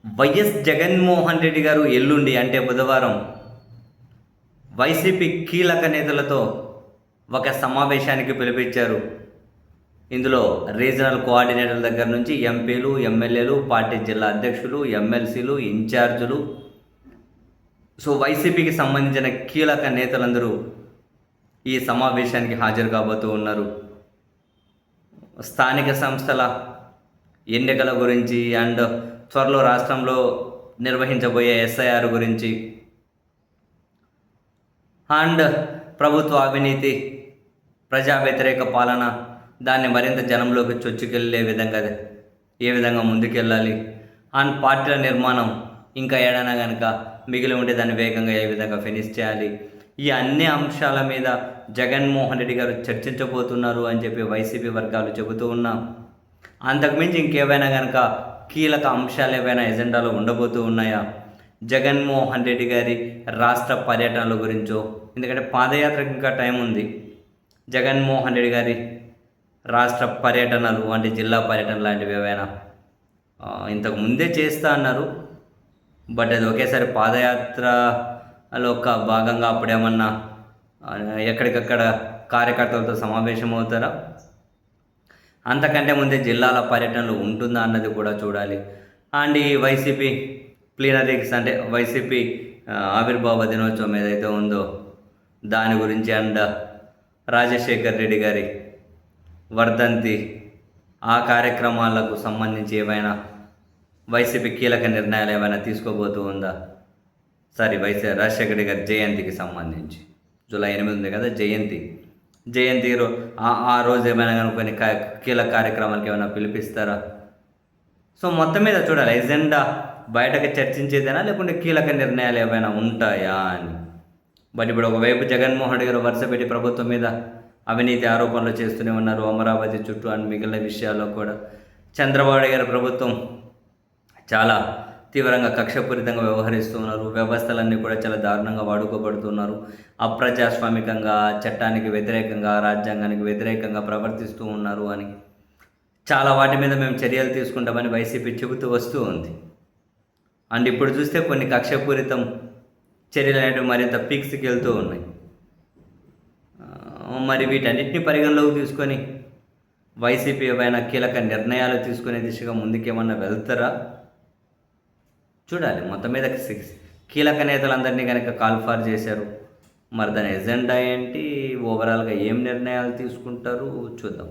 YS Jaganmohan Reddy గారు ఎల్లుండి అంటే బుధవారం వైసీపీ కీలక నేతలతో ఒక సమావేశానికి పిలిపించారు. ఇందులో రీజనల్ కోఆర్డినేటర్ల దగ్గర నుంచి ఎంపీలు, ఎమ్మెల్యేలు, పార్టీ జిల్లా అధ్యక్షులు, ఎమ్మెల్సీలు, ఇన్ఛార్జులు, సో వైసీపీకి సంబంధించిన కీలక నేతలందరూ ఈ సమావేశానికి హాజరు కాబోతూ ఉన్నారు. స్థానిక సంస్థల ఎన్నికల గురించి అండ్ త్వరలో రాష్ట్రంలో నిర్వహించబోయే ఎస్ఐఆర్ గురించి అండ్ ప్రభుత్వ అవినీతి, ప్రజా వ్యతిరేక పాలన, దాన్ని మరింత జనంలోకి చొచ్చుకెళ్ళే విధంగా ఏ విధంగా ముందుకెళ్ళాలి అండ్ పార్టీల నిర్మాణం ఇంకా ఏడైనా కనుక మిగిలి ఉంటే దాన్ని వేగంగా ఏ విధంగా ఫినిష్ చేయాలి, ఈ అన్ని అంశాల మీద జగన్మోహన్ రెడ్డి గారు చర్చించబోతున్నారు అని చెప్పి వైసీపీ వర్గాలు చెబుతూ ఉన్నా, అంతకుమించి ఇంకేమైనా కనుక కీలక అంశాలు ఏవైనా ఎజెండాలో ఉండబోతూ ఉన్నాయా, జగన్మోహన్ రెడ్డి గారి రాష్ట్ర పర్యటనల గురించో, ఎందుకంటే పాదయాత్రకు ఇంకా టైం ఉంది. జగన్మోహన్ రెడ్డి గారి రాష్ట్ర పర్యటనలు అంటే జిల్లా పర్యటన లాంటివి ఏవైనా ఇంతకు ముందే చేస్తా అన్నారు, బట్ అది ఒకేసారి పాదయాత్రలో ఒక భాగంగా అప్పుడేమన్నా ఎక్కడికక్కడ కార్యకర్తలతో సమావేశం అవుతారా, అంతకంటే ముందే జిల్లాల పర్యటనలు ఉంటుందా అన్నది కూడా చూడాలి. అండ్ ఈ వైసీపీ ప్లీనరీస్ అంటే వైసీపీ ఆవిర్భావ దినోత్సవం ఏదైతే ఉందో దాని గురించి అండ్ రాజశేఖర్ రెడ్డి గారి వర్ధంతి, ఆ కార్యక్రమాలకు సంబంధించి ఏమైనా వైసీపీ కీలక నిర్ణయాలు ఏమైనా తీసుకోబోతూ ఉందా, రాజశేఖర్ రెడ్డి గారి జయంతికి సంబంధించి జూలై 8 ఉంది కదా జయంతి ఆ రోజు ఏమైనా కానీ కొన్ని కీలక కార్యక్రమాలకు ఏమైనా పిలిపిస్తారా, సో మొత్తం మీద చూడాలి ఎజెండా బయటకు చర్చించేదేనా లేకుంటే కీలక నిర్ణయాలు ఏమైనా ఉంటాయా అని. బట్ ఇప్పుడు ఒకవైపు జగన్మోహన్ రెడ్డి గారు వరుస పెట్టి ప్రభుత్వం మీద అవినీతి ఆరోపణలు చేస్తూనే ఉన్నారు, అమరావతి చుట్టూ అండ్ మిగిలిన విషయాల్లో కూడా. చంద్రబాబు నాయుడు గారి ప్రభుత్వం చాలా తీవ్రంగా కక్షపూరితంగా వ్యవహరిస్తూ ఉన్నారు, వ్యవస్థలన్నీ కూడా చాలా దారుణంగా వాడుకోబడుతున్నారు, అప్రజాస్వామికంగా, చట్టానికి వ్యతిరేకంగా, రాజ్యాంగానికి వ్యతిరేకంగా ప్రవర్తిస్తూ ఉన్నారు అని చాలా వాటి మీద మేము చర్యలు తీసుకుంటామని వైసీపీ చెబుతూ వస్తూ ఉంది. అండ్ ఇప్పుడు చూస్తే కొన్ని కక్షపూరితం చర్యలు అనేవి మరింత పీక్స్కి వెళ్తూ ఉన్నాయి. మరి వీటన్నిటిని పరిగణలోకి తీసుకొని వైసీపీ ఏమైనా కీలక నిర్ణయాలు తీసుకునే దిశగా ముందుకేమన్నా వెళ్తారా చూడాలి. మొత్తం మీద కీలక నేతలందరినీ కనుక కాల్ఫార్ చేశారు, మరి దాని ఎజెండా ఏంటి, ఓవరాల్గా ఏం నిర్ణయాలు తీసుకుంటారు చూద్దాం.